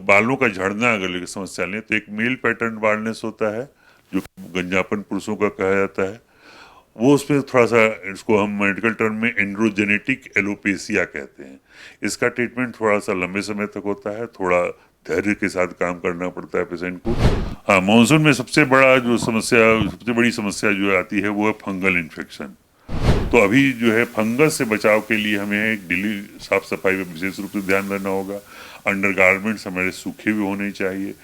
बालों का झड़ना अगर लेकर समस्या लें तो एक मेल पैटर्न बाल्डनेस होता है जो गंजापन पुरुषों का कहा जाता है। वो उसमें थोड़ा सा, इसको हम मेडिकल टर्म में एंड्रोजेनेटिक एलोपेसिया कहते हैं। इसका ट्रीटमेंट थोड़ा सा लंबे समय तक होता है, थोड़ा धैर्य के साथ काम करना पड़ता है पेशेंट को। हाँ, मानसून में सबसे बड़ी समस्या जो आती है वो है फंगल इन्फेक्शन। तो अभी जो है फंगस से बचाव के लिए हमें डेली साफ सफाई में विशेष रूप से ध्यान देना होगा। अंडरगारमेंट्स हमारे सूखे भी होने चाहिए,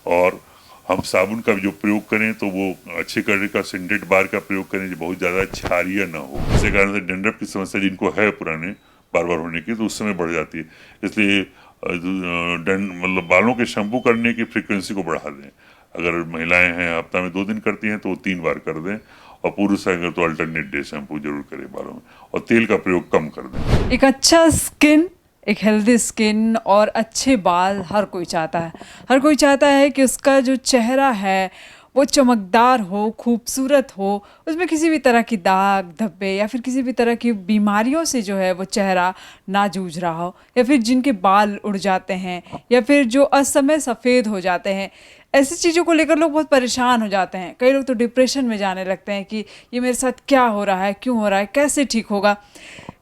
और हम साबुन का जो प्रयोग करें तो वो अच्छे क्वालिटी का सिंटेट बार का प्रयोग करें जो बहुत ज़्यादा क्षारीय ना हो। इसके कारण से डंडरफ की समस्या जिनको है पुराने बार बार होने की, तो उस समय बढ़ जाती है। इसलिए मतलब बालों के शैम्पू करने की फ्रीक्वेंसी को बढ़ा दें। अगर महिलाएं हैं हफ्ता में 2 दिन करती हैं तो वो 3 बार कर दें, और पुरुष हैं तो अल्टरनेट डे शैम्पू जरूर करें बालों में, और तेल का प्रयोग कम कर दें। एक अच्छा स्किन, एक हेल्दी स्किन और अच्छे बाल हर कोई चाहता है। हर कोई चाहता है कि उसका जो चेहरा है वो चमकदार हो, खूबसूरत हो, उसमें किसी भी तरह की दाग धब्बे या फिर किसी भी तरह की बीमारियों से जो है वो चेहरा ना जूझ रहा हो, या फिर जिनके बाल उड़ जाते हैं या फिर जो असमय सफ़ेद हो जाते हैं। ऐसी चीज़ों को लेकर लोग बहुत परेशान हो जाते हैं। कई लोग तो डिप्रेशन में जाने लगते हैं कि ये मेरे साथ क्या हो रहा है, क्यों हो रहा है, कैसे ठीक होगा।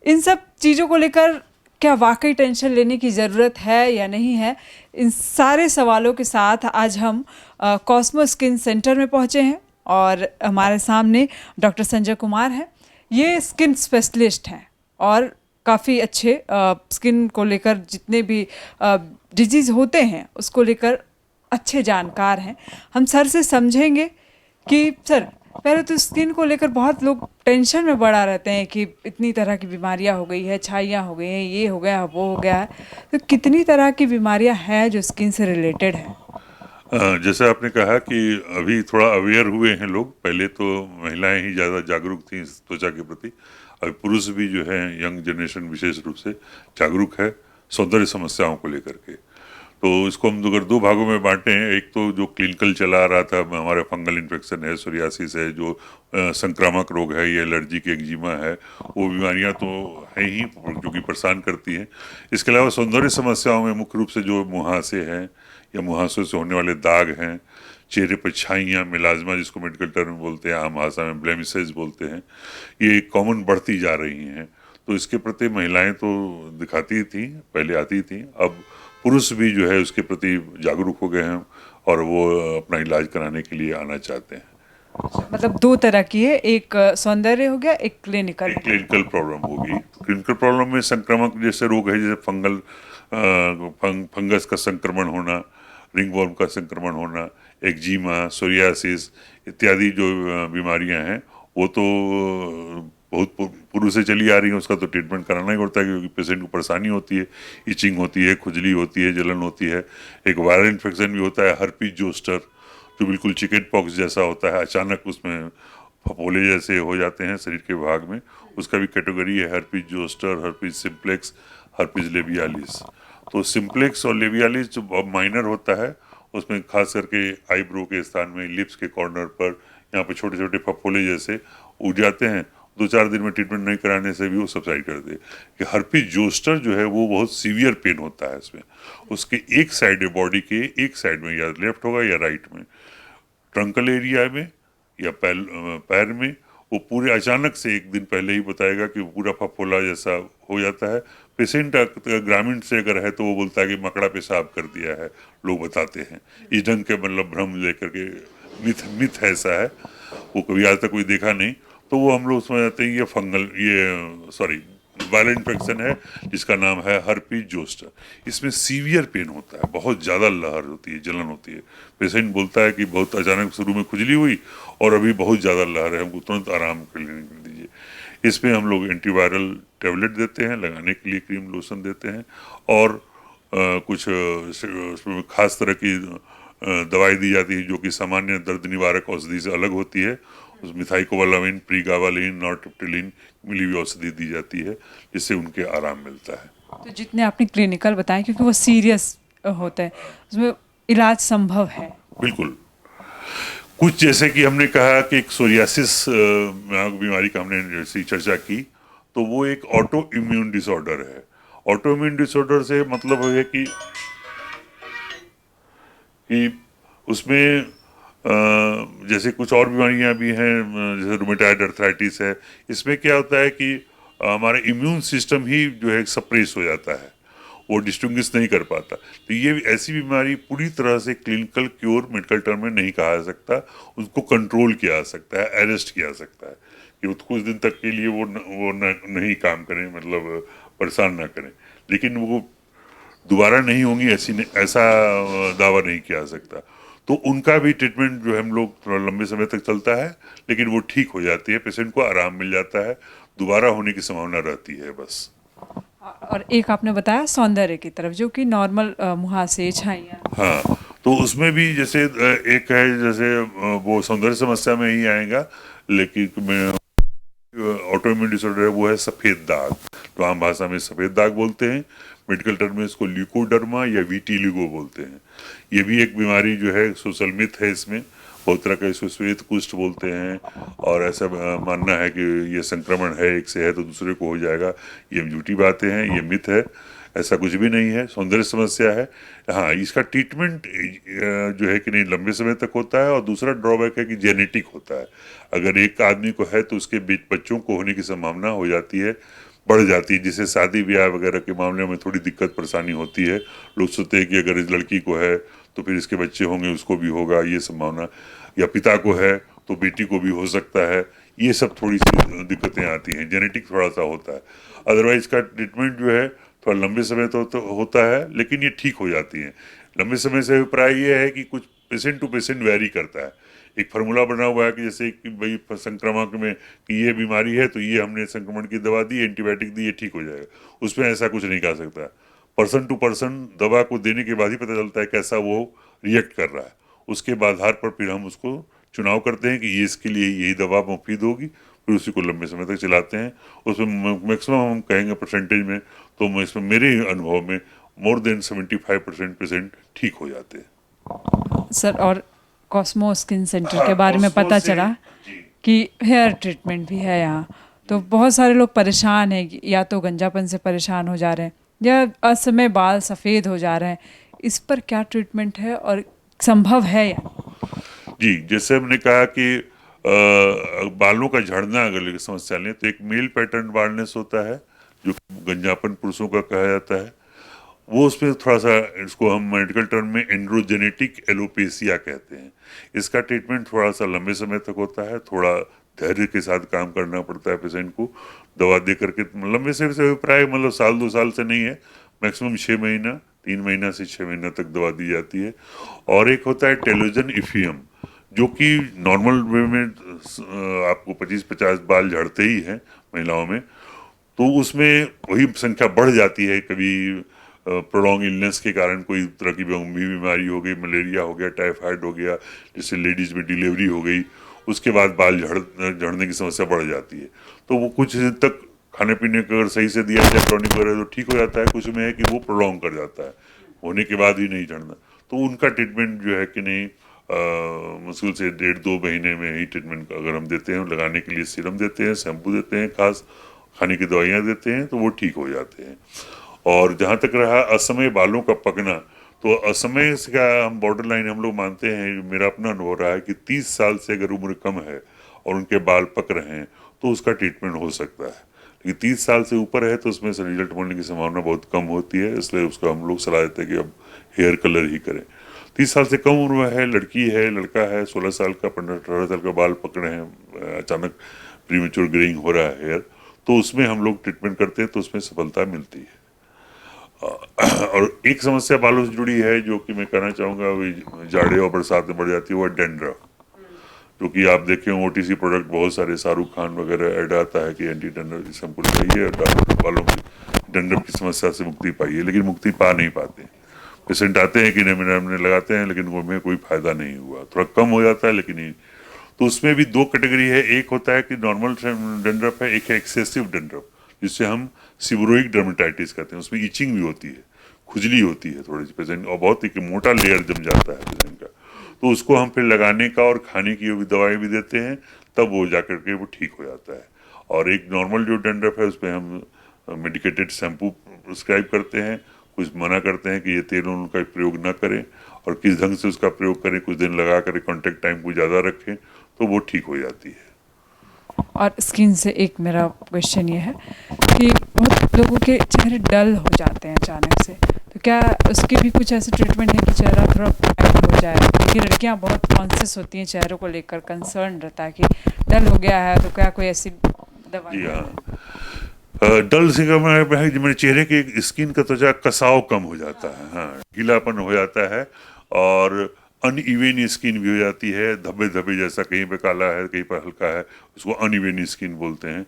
इन सब चीज़ों को लेकर क्या वाकई टेंशन लेने की ज़रूरत है या नहीं है, इन सारे सवालों के साथ आज हम कॉस्मो स्किन सेंटर में पहुँचे हैं और हमारे सामने डॉक्टर संजय कुमार हैं। ये स्किन स्पेशलिस्ट हैं और काफ़ी अच्छे स्किन को लेकर जितने भी डिजीज़ होते हैं उसको लेकर अच्छे जानकार हैं। हम सर से समझेंगे कि सर, पहले तो स्किन को लेकर बहुत लोग टेंशन में पड़ा रहते हैं कि इतनी तरह की बीमारियां हो गई है, छाइयाँ हो गई हैं, ये हो गया वो हो गया है। तो कितनी तरह की बीमारियां हैं जो स्किन से रिलेटेड है? जैसे आपने कहा कि अभी थोड़ा अवेयर हुए हैं लोग। पहले तो महिलाएं ही ज़्यादा जागरूक थी इस त्वचा के प्रति। अभी पुरुष भी जो है, यंग जनरेशन विशेष रूप से जागरूक है सौंदर्य समस्याओं को लेकर के। तो इसको हम अगर 2 भागों में बांटें, एक तो जो क्लिनिकल चला रहा था हमारा फंगल इन्फेक्शन है, सोरियासिस है, जो संक्रामक रोग है, ये एलर्जी की एक्जिमा है, वो बीमारियां तो हैं ही जो कि परेशान करती हैं। इसके अलावा सौंदर्य समस्याओं में मुख्य रूप से जो मुहासे हैं या मुहासों से होने वाले दाग हैं, चेहरे पर छाइयाँ, मिलाजमा जिसको मेडिकल टर्म में बोलते हैं, आम भाषा में ब्लेमिसेस बोलते हैं, ये कॉमन बढ़ती जा रही हैं। तो इसके प्रति महिलाएं तो दिखाती थी, पहले आती थी, अब पुरुष भी जो है उसके प्रति जागरूक हो गए हैं और वो अपना इलाज कराने के लिए आना चाहते हैं। मतलब दो तरह की है, एक सौंदर्य हो गया, एक क्लिनिकल। एक क्लिनिकल प्रॉब्लम होगी। क्लिनिकल प्रॉब्लम में संक्रामक जैसे रोग है, जैसे फंगस का संक्रमण होना, रिंगवर्म का संक्रमण होना, एक्जिमा, सोरियासिस इत्यादि जो बीमारियां हैं, वो तो बहुत पूर्व से चली आ रही है। उसका तो ट्रीटमेंट कराना ही होता है क्योंकि पेशेंट को परेशानी होती है, इचिंग होती है, खुजली होती है, जलन होती है। एक वायरल इन्फेक्शन भी होता है, हर्पीज जोस्टर, जो बिल्कुल चिकन पॉक्स जैसा होता है, अचानक उसमें फफोले जैसे हो जाते हैं शरीर के भाग में। उसका भी कैटेगरी है herpes zoster, herpes simplex, herpes labialis. तो सिम्प्लेक्स और लेबियालिस जो बहुत माइनर होता है, उसमें खास करके आईब्रो के स्थान में, लिप्स के कॉर्नर पर, यहाँ पे छोटे छोटे फफोले जैसे उग जाते हैं। 2-4 दिन में ट्रीटमेंट नहीं कराने से भी वो सबसाइड कर दे। कि हर्पीज जोस्टर जो है वो बहुत सीवियर पेन होता है इसमें। उसके एक साइड है, बॉडी के एक साइड में, या लेफ्ट होगा या राइट में, ट्रंकल एरिया में या पैर में, वो पूरे अचानक से एक दिन पहले ही बताएगा कि पूरा फफोला जैसा हो जाता है। पेशेंट ग्रामीण से अगर है तो वो बोलता है कि मकड़ा पेशाब कर दिया है, लोग बताते हैं इस ढंग के, मतलब भ्रम लेकर के। मिथ मिथ ऐसा है, वो कभी आज तक कोई देखा नहीं। तो वो हम लोग समझ जाते हैं ये सॉरी वायरल इन्फेक्शन है जिसका नाम है हर्पीज जोस्टर। इसमें सीवियर पेन होता है, बहुत ज़्यादा लहर होती है, जलन होती है। पेशेंट बोलता है कि बहुत अचानक शुरू में खुजली हुई और अभी बहुत ज़्यादा लहर है, हमको तुरंत आराम करने दीजिए। इसमें हम लोग एंटीवायरल टैबलेट देते हैं, लगाने के लिए क्रीम लोशन देते हैं, और कुछ उसमें खास तरह की दवाई दी जाती है जो कि सामान्य दर्द निवारक औषधि से अलग होती है। उस मिथाइकोबालामिन, प्रीगाबालिन, नॉर्टिप्टिलिन मिली हुई औषधि दी जाती है जिससे उनके आराम मिलता है। तो जितने आपने क्लिनिकल बताए, क्योंकि वो सीरियस होता है, उसमें इलाज संभव है। बिल्कुल। कुछ जैसे कि हमने कहा कि एक सोरियासिस बीमारी का हमने जैसी चर्चा की, तो वो एक ऑटो इम्यून डिसऑर्डर है। ऑटो इम्यून डिसऑर्डर से मतलब है कि कि उसमें जैसे कुछ और बीमारियां भी हैं, जैसे रूमेटॉइड अर्थराइटिस है। इसमें क्या होता है कि हमारा इम्यून सिस्टम ही जो है सप्रेस हो जाता है, वो डिस्टिंग्विश नहीं कर पाता। तो ये ऐसी बीमारी पूरी तरह से क्लिनिकल क्योर मेडिकल टर्म में नहीं कहा जा सकता, उसको कंट्रोल किया जा सकता है, अरेस्ट किया जा सकता है कि वो कुछ दिन तक के लिए नहीं काम करें, मतलब परेशान ना करें, लेकिन वो दोबारा नहीं होंगी ऐसा दावा नहीं किया जा सकता। तो उनका भी ट्रीटमेंट जो है हम लोग थोड़ा लंबे समय तक चलता है, लेकिन वो ठीक हो जाती है, पेशेंट को आराम मिल जाता है, दोबारा होने की संभावना रहती है बस। और एक आपने बताया सौंदर्य की तरफ, जो कि नॉर्मल मुहासे, छाइयाँ। हाँ, तो उसमें भी जैसे एक है, जैसे वो सौंदर्य समस्या में ही आएगा, लेकिन मैं ऑटोइम्यून डिसऑर्डर है, वो है सफेद दाग, तो आम भाषा में सफेद दाग बोलते हैं, मेडिकल टर्म में इसको ल्यूकोडर्मा या विटिलिगो बोलते हैं। ये भी एक बीमारी जो है, सोशल मिथ है, इसमें बहुत तरह का इसको श्वेत कुष्ठ बोलते हैं, और ऐसा मानना है कि ये संक्रमण है, एक से है तो दूसरे को हो जाएगा। ये झूठी बातें हैं, ये मिथ है, ऐसा कुछ भी नहीं है, सौंदर्य समस्या है। हाँ, इसका ट्रीटमेंट जो है कि नहीं लंबे समय तक होता है, और दूसरा ड्रॉबैक है कि जेनेटिक होता है। अगर एक आदमी को है तो उसके बच्चों को होने की संभावना हो जाती है, बढ़ जाती है, जिससे शादी ब्याह वगैरह के मामले में थोड़ी दिक्कत परेशानी होती है। लोग सोचते हैं कि अगर इस लड़की को है तो फिर इसके बच्चे होंगे, उसको भी होगा, ये संभावना, या पिता को है तो बेटी को भी हो सकता है। ये सब थोड़ी सी दिक्कतें आती हैं, जेनेटिक थोड़ा सा होता है। अदरवाइज का ट्रीटमेंट जो है थोड़ा लंबे समय तो होता है, लेकिन ये ठीक हो जाती है। लंबे समय से अभिप्राय ये है कि कुछ पेशेंट टू पेशेंट वेरी करता है। एक फार्मूला बना हुआ है कि जैसे कि भाई संक्रामक में कि ये बीमारी है तो ये हमने संक्रमण की दवा दी, एंटीबायोटिक दी, ये ठीक हो जाएगा। उसमें ऐसा कुछ नहीं कहा सकता। पर्सन टू पर्सन दवा को देने के बाद ही पता चलता है कैसा वो रिएक्ट कर रहा है। उसके आधार पर फिर हम उसको चुनाव करते हैं कि ये इसके लिए यही दवा मुफीद होगी, फिर उसी को लंबे समय तक चलाते हैं। उसमें मैक्सिमम हम कहेंगे परसेंटेज में, तो इसमें मेरे अनुभव में मोर देन 75% पेशेंट ठीक हो जाते हैं। सर, और कॉस्मो स्किन सेंटर के हाँ, बारे में कॉस्मो पता से चला जी। कि हेयर ट्रीटमेंट भी है यहाँ। तो बहुत सारे लोग परेशान हैं कि या तो गंजापन से परेशान हो जा रहे हैं, या असमय बाल सफ़ेद हो जा रहे हैं। इस पर क्या ट्रीटमेंट है और संभव है या जी, जैसे हमने कहा कि बालों का झड़ना अगर लेके समस्या लें तो एक मेल पैटर्न बाल्डनेस होता है, जो गंजापन पुरुषों का कहा जाता है। वो उसमें थोड़ा सा, इसको हम मेडिकल टर्म में एंड्रोजेनेटिक एलोपेसिया कहते हैं। इसका ट्रीटमेंट थोड़ा सा लंबे समय तक होता है, थोड़ा धैर्य के साथ काम करना पड़ता है पेशेंट को, दवा दे करके। लंबे समय से प्राय मतलब साल 2 साल से नहीं है, मैक्सिमम 6 महीना, 3 महीना से 6 महीना तक दवा दी जाती है। और एक होता है टेलोजन इफियम, जो कि नॉर्मल वे में आपको 25-50 बाल झड़ते ही हैं महिलाओं में, तो उसमें वही संख्या बढ़ जाती है। कभी प्रोलॉन्ग इलनेस के कारण कोई तरह की गंभीर बीमारी हो गई, मलेरिया हो गया, टाइफाइड हो गया, जिससे लेडीज में डिलीवरी हो गई, उसके बाद बाल झड़ने की समस्या बढ़ जाती है। तो वो कुछ दिन तक खाने पीने का अगर सही से दिया जाए, टॉनिक वगैरह, तो ठीक हो जाता है। कुछ में है कि वो प्रोलॉन्ग कर जाता है, होने के बाद ही नहीं झड़ना। तो उनका ट्रीटमेंट जो है कि नहीं, मुश्किल से 1.5-2 महीने में ही ट्रीटमेंट अगर हम देते हैं, लगाने के लिए सीरम देते हैं, शैम्पू देते हैं, खास खाने की दवाइयाँ देते हैं, तो वो ठीक हो जाते हैं। और जहाँ तक रहा असमय बालों का पकना, तो असमय से का हम बॉर्डर लाइन हम लोग मानते हैं, मेरा अपना अनुभव रहा है कि 30 साल से अगर उम्र कम है और उनके बाल पक रहे हैं तो उसका ट्रीटमेंट हो सकता है। लेकिन 30 साल से ऊपर है तो उसमें से रिजल्ट मिलने की संभावना बहुत कम होती है, इसलिए उसका हम लोग सलाह देते हैं कि अब हेयर कलर ही करें। 30 साल से कम उम्र है, लड़की है, लड़का है, 16 साल का, 15-18 साल का बाल पकड़े हैं, अचानक प्रीमेच्योर ग्रेइंग हो रहा है हेयर, तो उसमें हम लोग ट्रीटमेंट करते हैं, तो उसमें सफलता मिलती है। और एक समस्या बालों से जुड़ी है जो कि मैं कहना चाहूँगा, वही जाड़े और बरसात में बढ़ जाती है, वो है डेंड्रफ। जो कि आप देखें ओटीसी प्रोडक्ट बहुत सारे, शाहरुख खान वगैरह ऐड आता है कि एंटी डेंड्रफ शैम्पू लगाइए और बालों की डेंड्रफ की समस्या से मुक्ति पाइए, लेकिन मुक्ति पा नहीं पाते। पेशेंट आते हैं कि नहीं हमने लगाते हैं, लेकिन उनमें कोई फायदा नहीं हुआ, थोड़ा कम हो जाता है लेकिन नहीं। तो उसमें भी 2 कैटेगरी है, एक होता है कि नॉर्मल डेंड्रफ है, एक है एक्सेसिव डेंड्रफ, जिससे हम सीबोरोइक डर्मेटाइटिस कहते हैं। उसमें इचिंग भी होती है, खुजली होती है थोड़ी सी पेशेंट, और बहुत एक मोटा लेयर जम जाता है पेशेंट का। तो उसको हम फिर लगाने का और खाने की भी दवाई भी देते हैं, तब वो जाकर के वो ठीक हो जाता है। और एक नॉर्मल जो डेंड्रफ है उसमें हम मेडिकेटेड शैम्पू प्रिस्क्राइब करते हैं, कुछ मना करते हैं कि ये तेल उनका प्रयोग ना करें और किस ढंग से उसका प्रयोग करें, कुछ दिन लगा कर कॉन्टेक्ट टाइम को ज़्यादा रखें तो वो ठीक हो जाती है। और स्किन से एक मेरा क्वेश्चन ये है कि बहुत लोगों के चेहरे डल हो जाते हैं अचानक से, तो क्या उसके भी कुछ ऐसे ट्रीटमेंट है कि चेहरा थोड़ा ब्राइट हो जाए? क्योंकि लड़कियां बहुत कॉन्शियस होती हैं चेहरों को लेकर, कंसर्न रहता है कि डल हो गया है, तो क्या कोई ऐसी दवाई जी है? हाँ, डल से का मतलब है कि मेरे चेहरे के स्किन का त्वचा कसाव कम हो जाता है, हाँ, गीलापन हो जाता है और अनइवन स्किन भी हो जाती है, धब्बे धब्बे जैसा, कहीं पे काला है कहीं पर हल्का है, उसको अनइवन स्किन बोलते हैं।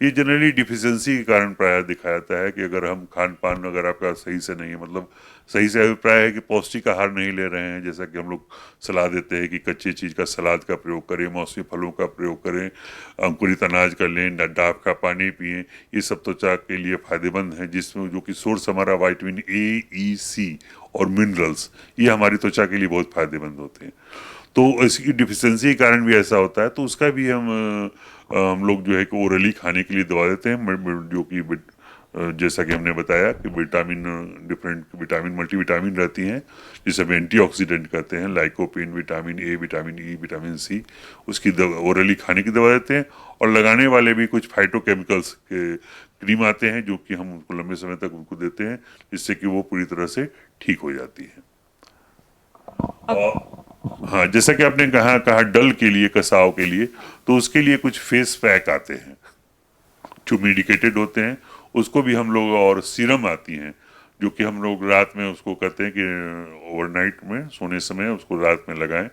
ये जनरली डिफिशियंसी के कारण प्राय दिखाया जाता है कि अगर हम खान पान अगर आपका सही से नहीं है, मतलब सही से अभिप्राय है कि पौष्टिक आहार नहीं ले रहे हैं, जैसा कि हम लोग सलाह देते हैं कि कच्ची चीज़ का सलाद का प्रयोग करें, मौसमी फलों का प्रयोग करें, अंकुरित अनाज का लें, डाब का पानी पिएं, ये सब त्वचा के लिए फायदेमंद है, जिसमें जो कि सोर्स हमारा विटामिन ए, ई, सी और मिनरल्स, ये हमारी त्वचा के लिए बहुत फायदेमंद होते हैं। तो इसकी डिफिशियंसी के कारण भी ऐसा होता है, तो उसका भी हम लोग जो है कि ओरली खाने के लिए दवा देते हैं, जो कि जैसा कि हमने बताया कि विटामिन, डिफरेंट विटामिन, मल्टीविटामिन रहती हैं, जिसे हम एंटीऑक्सीडेंट कहते हैं, lycopene, vitamin A, vitamin E, vitamin C, उसकी ओरली खाने की दवा देते हैं। और लगाने वाले भी कुछ फाइटोकेमिकल्स के क्रीम आते हैं जो कि हम उनको लंबे समय तक उनको देते हैं, जिससे कि वो पूरी तरह से ठीक हो जाती है। और हाँ, जैसा कि आपने कहा कहा डल के लिए, कसाव के लिए, तो उसके लिए कुछ फेस पैक आते हैं जो मेडिकेटेड होते हैं, उसको भी हम लोग, और सीरम आती हैं जो कि हम लोग रात में उसको कहते हैं कि ओवरनाइट में सोने समय उसको रात में लगाएं।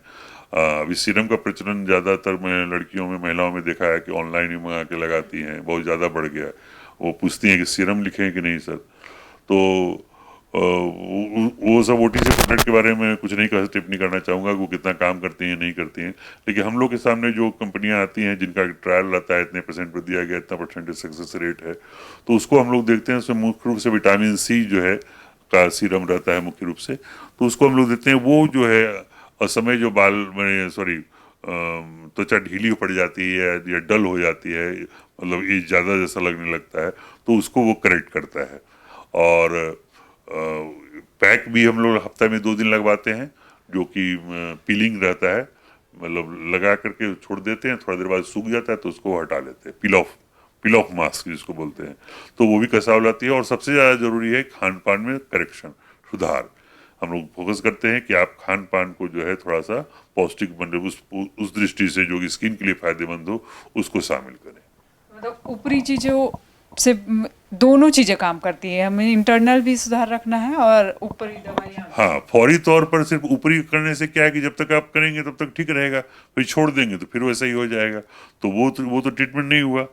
अभी सीरम का प्रचलन ज़्यादातर मैं लड़कियों में, महिलाओं में देखा है कि ऑनलाइन ही मंगा के लगाती हैं, बहुत ज़्यादा बढ़ गया है। वो पूछती हैं कि सीरम लिखें कि नहीं सर। तो वो सब OTC प्रोडक्ट के बारे में कुछ नहीं टिप्पणी करना चाहूँगा कि वो कितना काम करती हैं नहीं करती हैं, लेकिन हम लोग के सामने जो कंपनियां आती हैं जिनका ट्रायल रहता है, इतने % पर दिया गया, इतना % सक्सेस रेट है, तो उसको हम लोग देखते हैं। उसमें मुख्य रूप से विटामिन सी जो है का सीरम रहता है मुख्य रूप से, तो उसको हम लोग देते हैं। वो जो है असमय जो बाल में, सॉरी, त्वचा ढीली पड़ जाती है या डल हो जाती है, मतलब ये ज़्यादा जैसा लगने लगता है, तो उसको वो करेक्ट करता है। और पैक भी हम लोग हफ्ते में 2 दिन लगवाते हैं, जो कि पीलिंग रहता है, मतलब लगा करके छोड़ देते हैं, थोड़ा देर बाद सूख जाता है तो उसको हटा लेते हैं, पील ऑफ मास्क जिसको बोलते हैं, तो वो भी कसाव लाती है। और सबसे ज़्यादा जरूरी है खान पान में करेक्शन, सुधार। हम लोग फोकस करते हैं कि आप खान पान को जो है थोड़ा सा पौष्टिक बने, उस दृष्टि से जो कि स्किन के लिए फायदेमंद हो, उसको शामिल करें। मतलब ऊपरी चीजों से दोनों चीजें काम करती है, हमें इंटरनल भी सुधार रखना है और ऊपरी दवाइयाँ। हाँ, फौरी तौर पर सिर्फ ऊपरी करने से क्या है कि जब तक आप करेंगे तब तक ठीक रहेगा, फिर छोड़ देंगे तो फिर वैसा ही हो जाएगा, तो वो तो ट्रीटमेंट नहीं हुआ।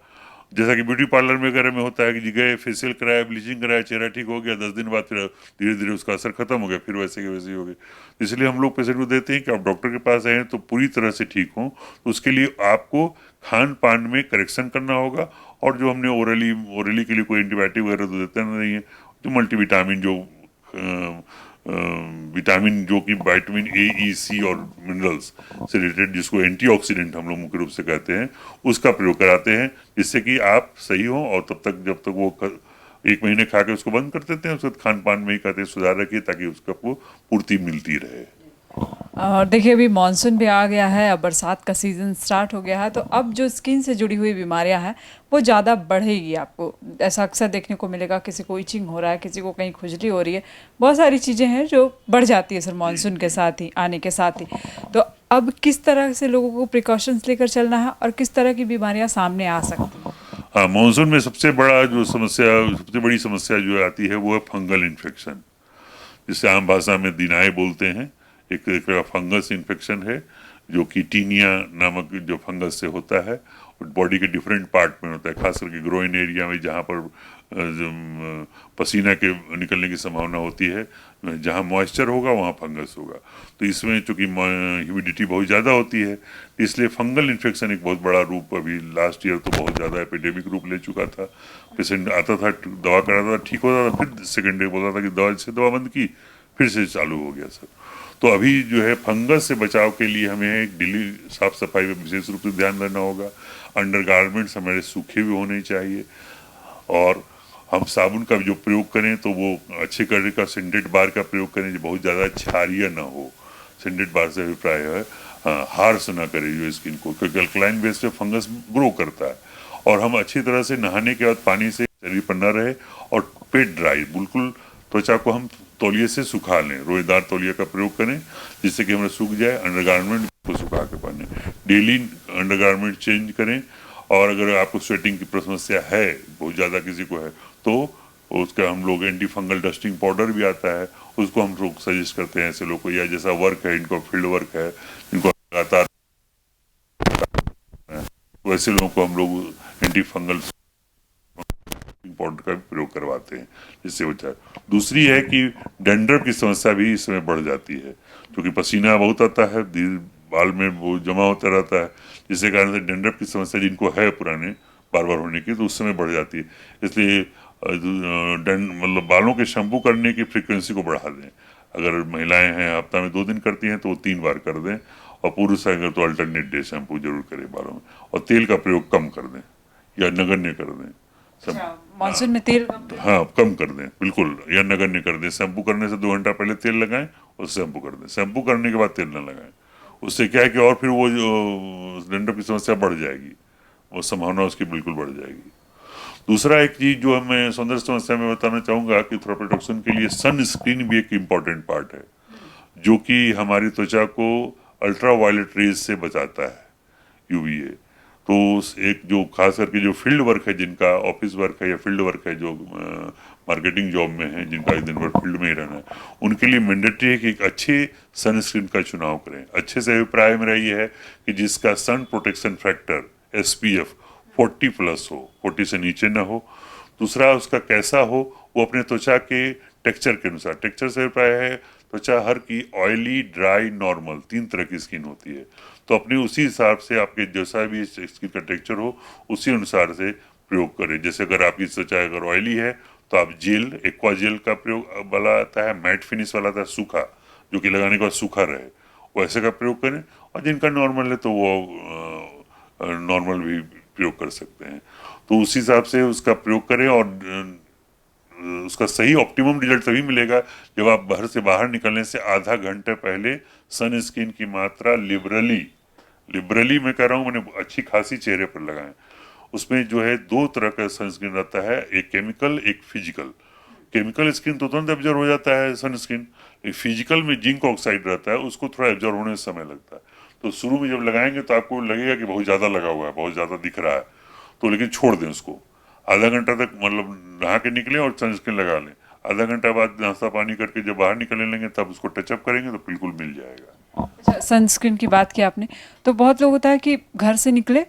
जैसा कि ब्यूटी पार्लर में वगैरह में होता है कि जी गए, फेशियल कराया, ब्लीचिंग कराया, चेहरा ठीक हो गया, 10 दिन बाद फिर धीरे धीरे उसका असर खत्म हो गया, फिर वैसे के वैसे ही हो गए। इसलिए हम लोग पेशेंट को देते हैं कि आप डॉक्टर के पास आए तो पूरी तरह से ठीक हों, तो उसके लिए आपको खान पान में करेक्शन करना होगा। और जो हमने ओरली के लिए कोई एंटीबायोटिक वगैरह तो देते नहीं है, जो मल्टीविटामिन, जो विटामिन जो कि विटामिन ए, ई, सी और मिनरल्स से रिलेटेड, जिसको एंटीऑक्सीडेंट हम लोग मुख्य रूप से कहते हैं, उसका प्रयोग कराते हैं, जिससे कि आप सही हो। और तब तक जब तक वो 1 महीने खा के उसको बंद कर देते हैं, उसके बाद खान पान में ही कहते हैं सुधार रखिए ताकि उसका आपको पूर्ति मिलती रहे। और देखिए अभी मानसून भी आ गया है, अब बरसात का सीज़न स्टार्ट हो गया है, तो अब जो स्किन से जुड़ी हुई बीमारियां हैं वो ज़्यादा बढ़ेगी। आपको ऐसा अक्सर देखने को मिलेगा, किसी को इचिंग हो रहा है, किसी को कहीं खुजली हो रही है, बहुत सारी चीज़ें हैं जो बढ़ जाती है सर मानसून के साथ ही, आने के साथ ही। तो अब किस तरह से लोगों को प्रिकॉशंस लेकर चलना है और किस तरह की बीमारियाँ सामने आ सकती हैं? हाँ, मानसून में सबसे बड़ी समस्या जो आती है वो है फंगल इन्फेक्शन, जिसे आम भाषा में दिनाए बोलते हैं। एक फंगस इन्फेक्शन है जो कि टीनिया नामक जो फंगस से होता है, बॉडी के डिफरेंट पार्ट में होता है, खास करके ग्रोइन एरिया में, जहाँ पर पसीना के निकलने की संभावना होती है, जहाँ मॉइस्चर होगा वहाँ फंगस होगा। तो इसमें चूंकि ह्यूमिडिटी बहुत ज़्यादा होती है, इसलिए फंगल इन्फेक्शन एक बहुत बड़ा रूप, अभी लास्ट ईयर तो बहुत ज़्यादा एपिडेमिक रूप ले चुका था। पेशेंट आता था, दवा कराता था, ठीक होता था, फिर सेकेंड डे बोलता था कि दवा बंद की, फिर से चालू हो गया सर। तो अभी जो है फंगस से बचाव के लिए हमें डेली साफ सफाई में विशेष रूप से ध्यान देना होगा। अंडर गारमेंट्स हमारे सूखे भी होने चाहिए, और हम साबुन का जो प्रयोग करें तो वो अच्छे क्वालिटी का सिंडेट बार का प्रयोग करें जो बहुत ज़्यादा क्षारीय ना हो। सिंडेट बार से अभिप्राय है हार्श ना करे जो स्किन को, क्योंकि अल्कलाइन बेस पे फंगस ग्रो करता है। और हम अच्छी तरह से नहाने के बाद पानी से शरीर पर न रहे और पेट ड्राई बिल्कुल त्वचा को हम तौलिए से सुखा लें, रोएदार तौलिया का प्रयोग करें जिससे कि हमें सूख जाए। अंडरगारमेंट को सुखा के पहने, डेली अंडरगारमेंट चेंज करें। और अगर आपको स्वेटिंग की समस्या है, बहुत ज़्यादा किसी को है, तो उसका हम लोग एंटी फंगल डस्टिंग पाउडर भी आता है, उसको हम लोग सजेस्ट करते हैं ऐसे लोग को, या जैसा वर्क है इनको फील्ड वर्क है इनको लगातार, वैसे लोगों को हम लोग एंटी फंगल पाउडर का भी प्रयोग करवाते हैं जिससे हो जाए। दूसरी है कि डैंड्रफ की समस्या भी इसमें बढ़ जाती है, क्योंकि पसीना बहुत आता है, बाल में वो जमा होता रहता है, जिसके कारण से डैंड्रफ की समस्या जिनको है पुराने बार बार होने की तो उस समय बढ़ जाती है। इसलिए मतलब बालों के शैम्पू करने की फ्रीक्वेंसी को बढ़ा दें। अगर महिलाएं हैं हफ्ता में 2 दिन करती हैं तो वो 3 बार कर दें, और पुरुष अगर तो अल्टरनेट डे शैम्पू जरूर करें बालों में, और तेल का प्रयोग कम कर दें या नगण्य कर दें। मानसून में तेल हाँ कम कर दें बिल्कुल, या नगण्य कर दें। शैम्पू करने से 2 घंटा पहले तेल लगाएं और शैम्पू कर दें, शैम्पू करने के बाद तेल न लगाएं। उससे क्या है कि और फिर वो जो डैंड्रफ की समस्या बढ़ जाएगी, वो संभावना उसकी बिल्कुल बढ़ जाएगी। दूसरा एक चीज जो मैं सौंदर्य समस्या में बताना चाहूंगा कि थोड़ा प्रोटेक्शन के लिए सन स्क्रीन भी एक इम्पॉर्टेंट पार्ट है, जो कि हमारी त्वचा को अल्ट्रा वायलेट रेज से बचाता है, यूवीए। तो एक जो खास करके जो फील्ड वर्क है, जिनका ऑफिस वर्क है या फील्ड वर्क है, जो मार्केटिंग जॉब में है, जिनका दिन भर फील्ड में ही रहना है, उनके लिए मैंडेटरी है कि एक अच्छे सनस्क्रीन का चुनाव करें। अच्छे से अभिप्राय मेरा ये है कि जिसका सन प्रोटेक्शन फैक्टर SPF 40+ हो, 40 से नीचे ना हो। दूसरा उसका कैसा हो, वो अपने त्वचा के टेक्सचर के अनुसार, टेक्सचर से अभिप्राय है त्वचा हर की ऑयली, ड्राई, नॉर्मल 3 तरह की स्किन होती है, तो अपने उसी हिसाब से आपके जैसा भी स्किन का टेक्सचर हो उसी अनुसार से प्रयोग करें। जैसे अगर आपकी त्वचा अगर ऑयली है तो आप जेल, एक्वा जेल का प्रयोग वाला आता है, मैट फिनिश वाला आता है सूखा, जो कि लगाने के बाद सूखा रहे, वैसे का प्रयोग करें। और जिनका नॉर्मल है तो वो नॉर्मल भी प्रयोग कर सकते हैं, तो उस हिसाब से उसका प्रयोग करें। और उसका सही ऑप्टिमम रिजल्ट तभी मिलेगा जब आप घर से बाहर निकलने से आधा घंटे पहले सन स्क्रीन की मात्रा लिबरली मैं कह रहा हूँ, मैंने अच्छी खासी चेहरे पर लगाएं। उसमें जो है 2 तरह का सनस्क्रीन रहता है, एक केमिकल एक फिजिकल। केमिकल स्किन तो तुरंत एब्जॉर्ब हो जाता है सनस्क्रीन, फिजिकल में जिंक ऑक्साइड रहता है, उसको थोड़ा एब्जॉर्ब होने में समय लगता है। तो शुरू में जब लगाएंगे तो आपको लगेगा कि बहुत ज़्यादा लगा हुआ है, बहुत ज़्यादा दिख रहा है, तो लेकिन छोड़ दें उसको आधा घंटा तक, मतलब नहा के निकलें और सनस्क्रीन लगा लें। आधा घंटा बाद नाश्ता पानी करके जब बाहर निकलने लेंगे तब उसको टचअप करेंगे तो बिल्कुल मिल जाएगा। अच्छा, सनस्क्रीन की बात की आपने, तो बहुत लोग होता है कि घर से निकले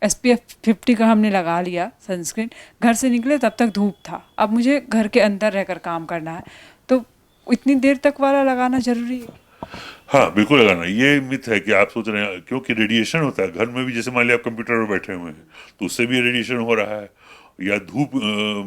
SPF 50 का हमने लगा लिया सनस्क्रीन, घर से निकले तब तक धूप था, अब मुझे घर के अंदर रहकर काम करना है, तो इतनी देर तक वाला लगाना जरूरी है? हाँ बिल्कुल लगाना। ये मिथ है कि आप सोच रहे हैं क्योंकि रेडिएशन होता है घर में भी, जैसे मान लिया आप कंप्यूटर पर बैठे हुए हैं तो उससे भी रेडिएशन हो रहा है, या धूप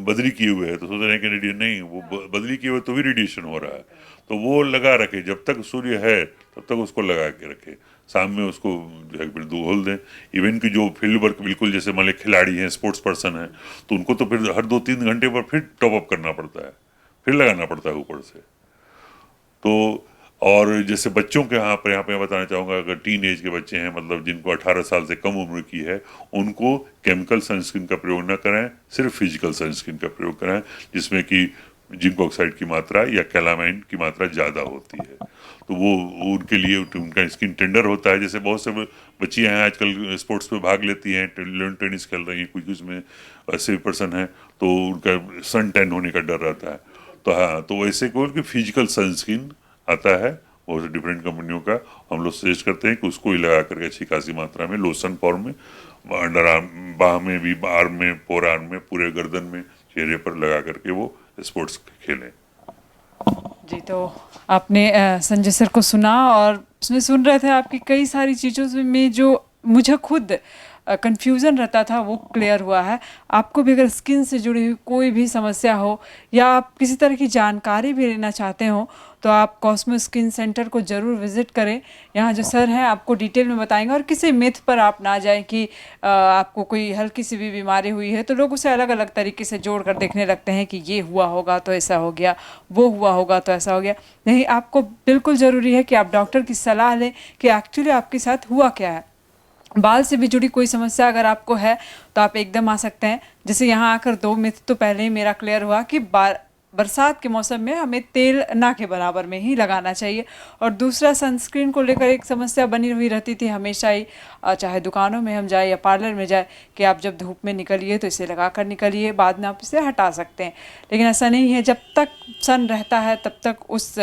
बदली किए हुए है तो सोच रहे हैं कि रेडिएशन नहीं, वो बदली किए हुए तो भी रेडिएशन हो रहा है, तो वो लगा रखे, जब तक सूर्य है तब तक उसको लगा के रखे, शाम में उसको जो है फिर धोल दें। इवन कि जो फील्ड वर्क बिल्कुल जैसे मान लिया खिलाड़ी हैं, स्पोर्ट्स पर्सन है, तो उनको तो फिर हर 2-3 घंटे पर फिर टॉपअप करना पड़ता है, फिर लगाना पड़ता है ऊपर से। तो और जैसे बच्चों के यहाँ पे बताना चाहूँगा, अगर टीन एज के बच्चे हैं, मतलब जिनको 18 साल से कम उम्र की है, उनको केमिकल सनस्क्रीन का प्रयोग न कराएं, सिर्फ फिजिकल सनस्क्रीन का प्रयोग कराएं, जिसमें कि जिंक ऑक्साइड की मात्रा या कैलामाइन की मात्रा ज़्यादा होती है, तो वो उनके लिए उनका स्किन टेंडर होता है। जैसे बहुत से बच्चियाँ हैं आजकल स्पोर्ट्स में भाग लेती हैं, टेनिस खेल रही हैं, कुछ उसमें ऐसे पर्सन हैं, तो उनका सन टैन होने का डर रहता है, तो हाँ, तो वैसे को उनकी फिजिकल सनस्क्रीन आता है और डिफरेंट कंपनियों का, हम लोग सजेस्ट करते हैं कि उसको ही लगा करके अच्छी खासी मात्रा में लोशन फॉर्म में अंडर आर्म, बाह में भी, आर्म में, फोर आर्म में, पूरे गर्दन में, चेहरे पर लगा करके वो स्पोर्ट्स खेलें। जी, तो आपने संजय सर को सुना और उसमें सुन रहे थे आपकी कई सारी चीज़ों में जो मुझे खुद कन्फ्यूज़न रहता था वो क्लियर हुआ है। आपको भी अगर स्किन से जुड़ी हुई कोई भी समस्या हो या आप किसी तरह की जानकारी भी लेना चाहते हो तो आप कॉस्मो स्किन सेंटर को ज़रूर विज़िट करें। यहाँ जो सर हैं आपको डिटेल में बताएंगे और किसी मिथ पर आप ना जाएं कि आपको कोई हल्की सी भी बीमारी हुई है तो लोग उसे अलग अलग तरीके से जोड़ कर देखने लगते हैं कि ये हुआ होगा तो ऐसा हो गया, वो हुआ होगा तो ऐसा हो गया। नहीं, आपको बिल्कुल ज़रूरी है कि आप डॉक्टर की सलाह लें कि एक्चुअली आपके साथ हुआ क्या है। बाल से भी जुड़ी कोई समस्या अगर आपको है तो आप एकदम आ सकते हैं। जैसे यहाँ आकर 2 मिथ तो पहले ही मेरा क्लियर हुआ कि बरसात के मौसम में हमें तेल ना के बराबर में ही लगाना चाहिए। और दूसरा, सनस्क्रीन को लेकर एक समस्या बनी हुई रहती थी हमेशा ही, चाहे दुकानों में हम जाए या पार्लर में जाए, कि आप जब धूप में निकलिए तो इसे लगा कर निकलिए, बाद में आप इसे हटा सकते हैं। लेकिन ऐसा नहीं है, जब तक सन रहता है तब तक उस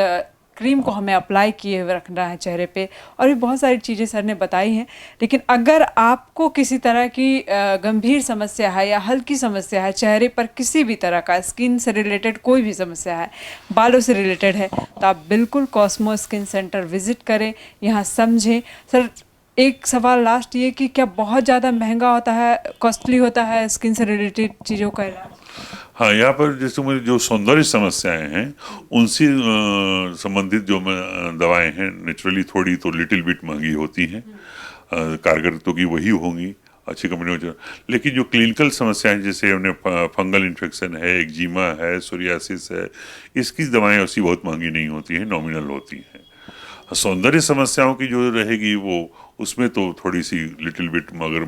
क्रीम को हमें अप्लाई किए हुए रखना है चेहरे पे। और भी बहुत सारी चीज़ें सर ने बताई हैं। लेकिन अगर आपको किसी तरह की गंभीर समस्या है या हल्की समस्या है, चेहरे पर किसी भी तरह का स्किन से रिलेटेड कोई भी समस्या है, बालों से रिलेटेड है, तो आप बिल्कुल कॉस्मो स्किन सेंटर विज़िट करें, यहाँ समझें। सर, एक सवाल लास्ट ये कि क्या बहुत ज़्यादा महंगा होता है, कॉस्टली होता है स्किन से रिलेटेड चीज़ों का इलाज? हाँ, यहाँ पर जैसे मुझे जो सौंदर्य समस्याएं हैं उनसे संबंधित जो दवाएं हैं, नेचुरली थोड़ी तो लिटिल बिट महंगी होती हैं, कारगर तो की वही होंगी अच्छी कंपनियों से। लेकिन जो क्लिनिकल समस्याएं जैसे उन्हें फंगल इन्फेक्शन है, एक्जिमा है, सोरियासिस है, इसकी दवाएं ऐसी बहुत महंगी नहीं होती हैं, नॉमिनल होती हैं। सौंदर्य समस्याओं की जो रहेगी वो उसमें तो थोड़ी सी लिटिल बिट, मगर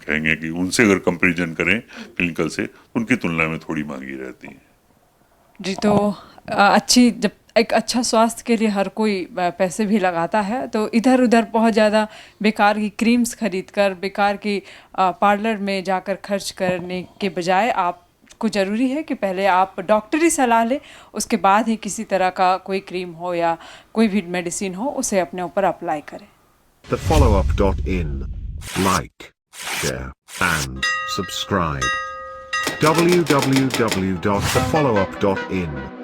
कहेंगे कि उनसे अगर कंपैरिजन करें क्लिनिकल से, उनकी तुलना में थोड़ी महंगी रहती है। जी, तो जब एक अच्छा स्वास्थ्य के लिए हर कोई पैसे भी लगाता है, तो इधर उधर बहुत ज़्यादा बेकार की क्रीम्स खरीद कर, बेकार की पार्लर में जाकर खर्च करने के बजाय आपको ज़रूरी है कि पहले आप डॉक्टरी सलाह लें, उसके बाद ही किसी तरह का कोई क्रीम हो या कोई भी मेडिसिन हो उसे अपने ऊपर अप्लाई करें। thefollowup.in. Like, share, and subscribe. www.thefollowup.in